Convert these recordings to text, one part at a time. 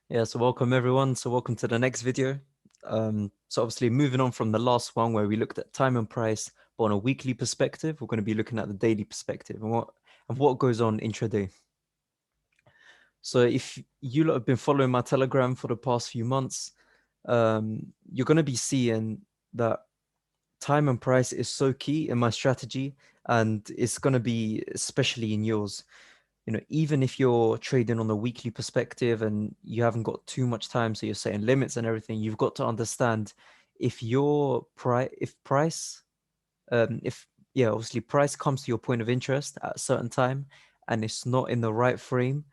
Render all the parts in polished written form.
Yeah, so welcome everyone. So welcome to the next video. So obviously moving on from the last one where we looked at time and price, but on a weekly perspective, we're going to be looking at the daily perspective and what goes on intraday. So if you lot have been following my Telegram for the past few months, you're going to be seeing that time and price is so key in my strategy, and it's going to be especially in yours. Even if you're trading on a weekly perspective and you haven't got too much time, so you're setting limits and everything, you've got to understand if your price, if price, if yeah, obviously price comes to your point of interest at a certain time and it's not in the right frame,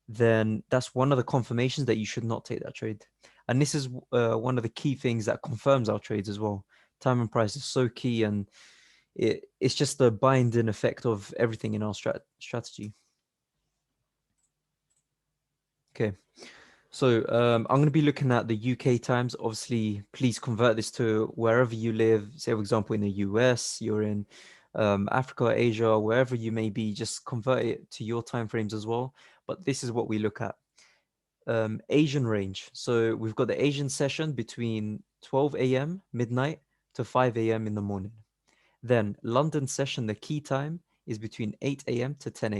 then that's one of the confirmations that you should not take that trade. And this is one of the key things that confirms our trades as well. Time and price is so key, and it's just the binding effect of everything in our strategy. Okay. So I'm going to be looking at the UK times. Obviously, please convert this to wherever you live. Say, for example, in the US, you're in Africa, Asia, wherever you may be, just convert it to your time frames as well. But this is what we look at. Asian range. So we've got the Asian session between 12 a.m. midnight to 5 a.m. in the morning. Then London session, the key time is between 8 a.m. to 10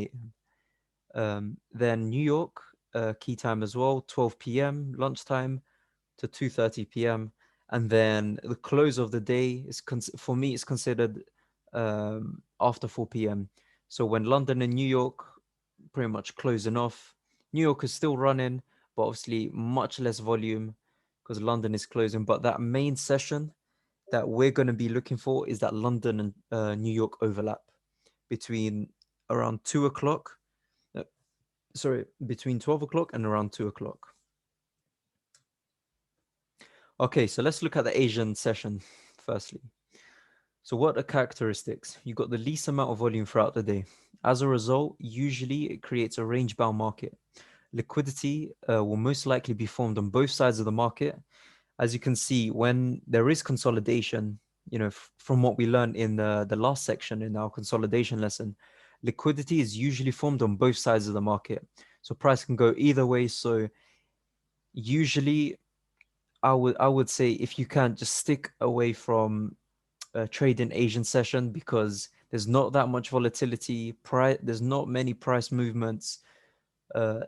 a.m. Then New York, key time as well, 12 p.m. lunchtime to 2:30 p.m. And then the close of the day is for me it's considered after 4 p.m. So when London and New York pretty much closing off, New York is still running, but obviously much less volume because London is closing. But that main session that we're going to be looking for is that London and New York overlap between around 2 o'clock. Sorry, between 12 o'clock and around 2 o'clock. Okay, so let's look at the Asian session firstly. So what are characteristics? You got the least amount of volume throughout the day. As a result, usually it creates a range-bound market. Liquidity will most likely be formed on both sides of the market. As you can see, when there is consolidation, from what we learned in the last section in our consolidation lesson, liquidity is usually formed on both sides of the market. So price can go either way. So usually I would say if you can just stick away from trade in Asian session because there's not that much volatility. There's not many price movements. Uh,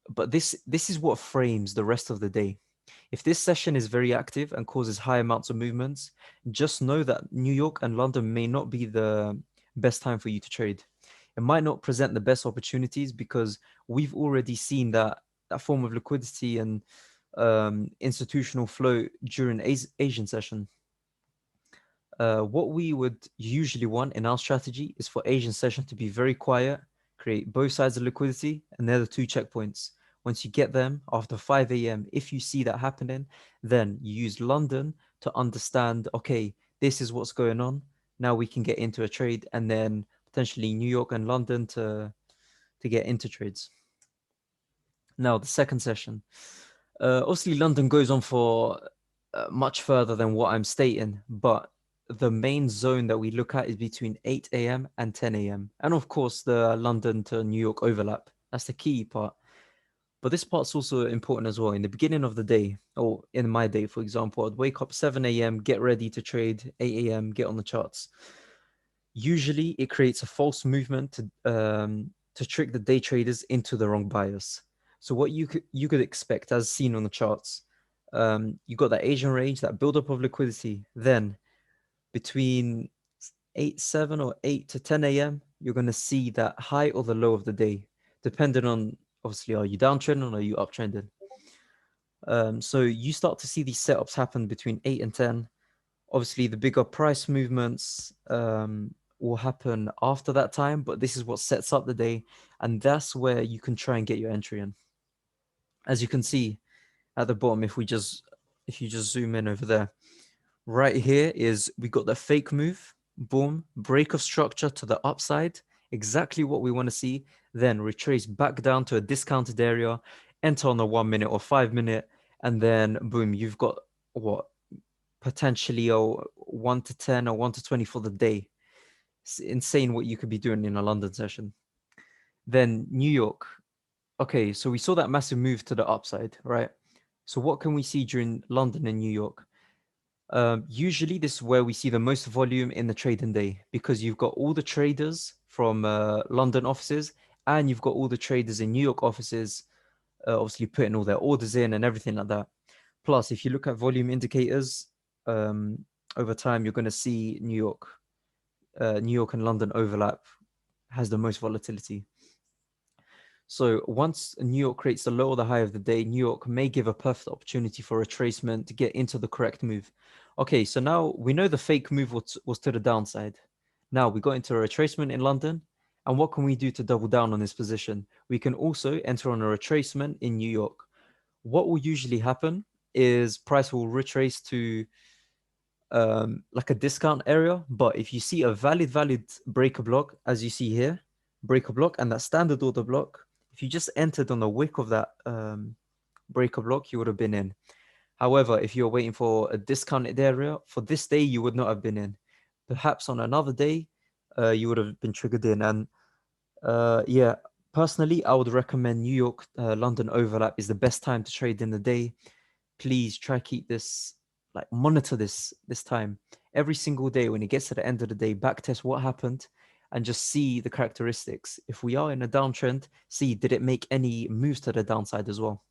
but this is what frames the rest of the day. If this session is very active and causes high amounts of movements, just know that New York and London may not be the best time for you to trade. It might not present the best opportunities because we've already seen that form of liquidity and institutional flow during Asian session. What we would usually want in our strategy is for Asian session to be very quiet, create both sides of liquidity, and they're the two checkpoints. Once you get them after 5 a.m., if you see that happening, then you use London to understand, okay, this is what's going on. Now we can get into a trade, and then potentially New York and London to get into trades. Now, the second session. Obviously, London goes on for much further than what I'm stating, but the main zone that we look at is between 8 a.m. and 10 a.m. And of course, the London to New York overlap. That's the key part. But this part's also important as well. In the beginning of the day, or in my day, for example, I'd wake up 7 a.m., get ready to trade, 8 a.m., get on the charts. Usually, it creates a false movement to trick the day traders into the wrong bias. So what you could expect, as seen on the charts, you got that Asian range, that buildup of liquidity. Then between 8 to 10 a.m., you're going to see that high or the low of the day, depending on, obviously, are you downtrending or are you uptrending? So you start to see these setups happen between 8 and 10. Obviously, the bigger price movements will happen after that time, but this is what sets up the day, and that's where you can try and get your entry in. As you can see at the bottom, if you just zoom in over there, right here is we got the fake move, boom, break of structure to the upside, exactly what we want to see. Then retrace back down to a discounted area, enter on the 1 minute or 5 minute, and then boom, you've got what potentially a 1 to 10 or 1 to 20 for the day. It's insane what you could be doing in a London session. Then New York. Okay, so we saw that massive move to the upside, right? So what can we see during London and New York? Usually, this is where we see the most volume in the trading day because you've got all the traders from London offices and you've got all the traders in New York offices, obviously putting all their orders in and everything like that. Plus, if you look at volume indicators over time, you're going to see New York and London overlap has the most volatility. So once New York creates the low or the high of the day, New York may give a perfect opportunity for retracement to get into the correct move. Okay, so now we know the fake move was to the downside. Now we got into a retracement in London. And what can we do to double down on this position? We can also enter on a retracement in New York. What will usually happen is price will retrace to like a discount area. But if you see a valid breaker block, as you see here, breaker block and that standard order block, if you just entered on the wick of that breaker block, you would have been in. However, if you're waiting for a discounted area for this day, you would not have been in. Perhaps on another day, you would have been triggered in. And yeah, personally, I would recommend New York London overlap is the best time to trade in the day. Please try keep this, like monitor this time every single day. When it gets to the end of the day, back test what happened and just see the characteristics. If we are in a downtrend, see did it make any moves to the downside as well.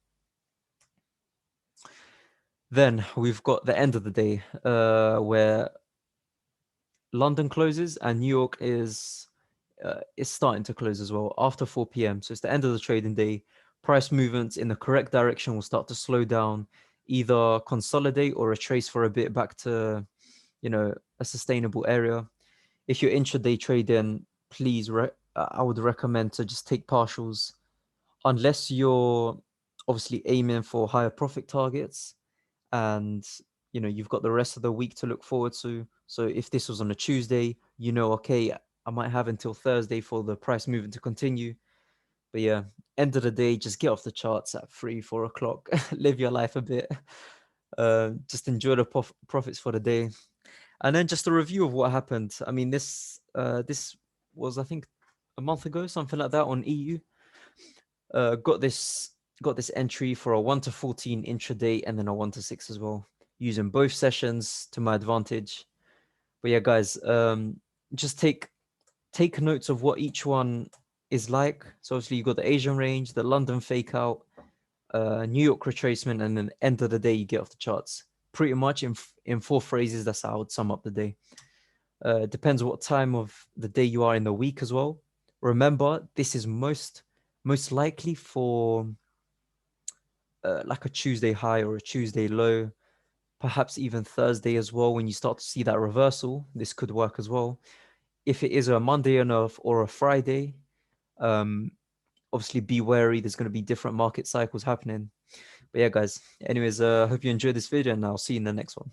Then we've got the end of the day where London closes and New York is starting to close as well after 4 p.m. So it's the end of the trading day. Price movements in the correct direction will start to slow down, either consolidate or retrace for a bit back to, a sustainable area. If you're intraday trading, please, I would recommend to just take partials unless you're obviously aiming for higher profit targets and you've got the rest of the week to look forward to. So if this was on a Tuesday, okay, I might have until Thursday for the price movement to continue. But yeah, end of the day, just get off the charts at 3-4 o'clock. Live your life a bit. Just enjoy the profits for the day. And then just a review of what happened. I mean, this was, I think, a month ago, something like that, on EU. Got this entry for a 1 to 14 intraday and then a 1 to 6 as well, using both sessions to my advantage. But yeah, guys, just take notes of what each one is like. So obviously you got the Asian range, the London fake out, New York retracement, and then end of the day you get off the charts. Pretty much in 4 phrases, that's how I would sum up the day. Depends what time of the day you are in the week as well. Remember, this is most likely for like a Tuesday high or a Tuesday low, perhaps even Thursday as well. When you start to see that reversal, this could work as well. If it is a Monday or a Friday, obviously be wary. There's going to be different market cycles happening. But yeah, guys, anyways, hope you enjoyed this video and I'll see you in the next one.